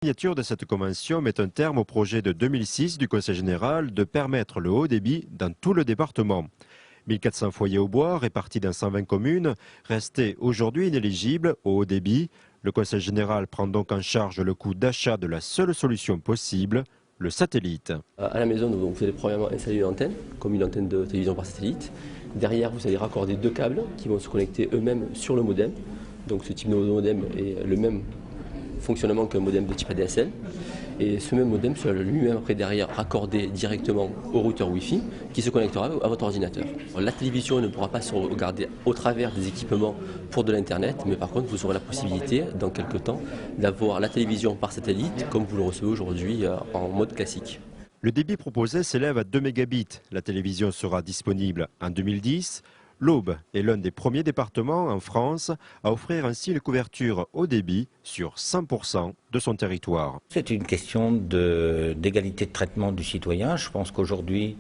La signature de cette convention met un terme au projet de 2006 du Conseil général de permettre le haut débit dans tout le département. 1400 foyers au bois répartis dans 120 communes restaient aujourd'hui inéligibles au haut débit. Le Conseil général prend donc en charge le coût d'achat de la seule solution possible, le satellite. À la maison, vous allez premièrement installer une antenne, comme une antenne de télévision par satellite. Derrière, vous allez raccorder deux câbles qui vont se connecter eux-mêmes sur le modem. Donc ce type de modem est le même fonctionnement qu'un modem de type ADSL. Et ce même modem sera lui-même après derrière raccordé directement au routeur Wi-Fi qui se connectera à votre ordinateur. La télévision ne pourra pas se regarder au travers des équipements pour de l'internet, mais par contre vous aurez la possibilité dans quelques temps d'avoir la télévision par satellite comme vous le recevez aujourd'hui en mode classique. Le débit proposé s'élève à 2 mégabits. La télévision sera disponible en 2010. L'Aube est l'un des premiers départements en France à offrir ainsi une couverture haut débit sur 100% de son territoire. C'est une question d'égalité de traitement du citoyen. Je pense qu'aujourd'hui,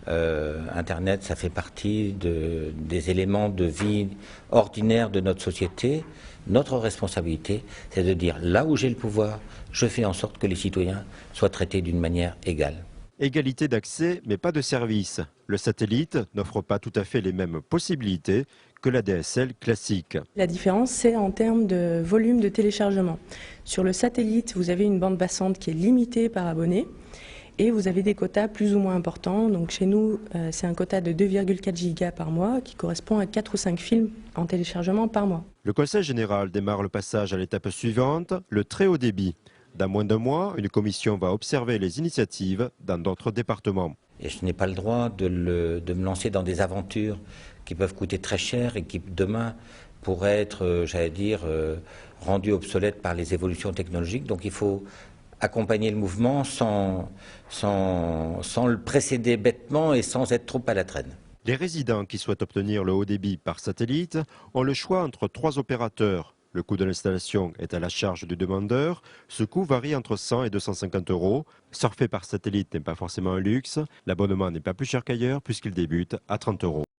Internet, ça fait partie des éléments de vie ordinaire de notre société. Notre responsabilité, c'est de dire là où j'ai le pouvoir, je fais en sorte que les citoyens soient traités d'une manière égale. Égalité d'accès, mais pas de service. Le satellite n'offre pas tout à fait les mêmes possibilités que la DSL classique. La différence, c'est en termes de volume de téléchargement. Sur le satellite, vous avez une bande passante qui est limitée par abonné et vous avez des quotas plus ou moins importants. Donc chez nous, c'est un quota de 2,4 gigas par mois qui correspond à 4 ou 5 films en téléchargement par mois. Le Conseil général démarre le passage à l'étape suivante, le très haut débit. Dans moins d'un mois, une commission va observer les initiatives dans d'autres départements. Et je n'ai pas le droit de me lancer dans des aventures qui peuvent coûter très cher et qui demain pourraient être, rendues obsolètes par les évolutions technologiques. Donc il faut accompagner le mouvement sans le précéder bêtement et sans être trop à la traîne. Les résidents qui souhaitent obtenir le haut débit par satellite ont le choix entre 3 opérateurs. Le coût de l'installation est à la charge du demandeur. Ce coût varie entre 100 et 250 €. Surfer par satellite n'est pas forcément un luxe. L'abonnement n'est pas plus cher qu'ailleurs puisqu'il débute à 30 €.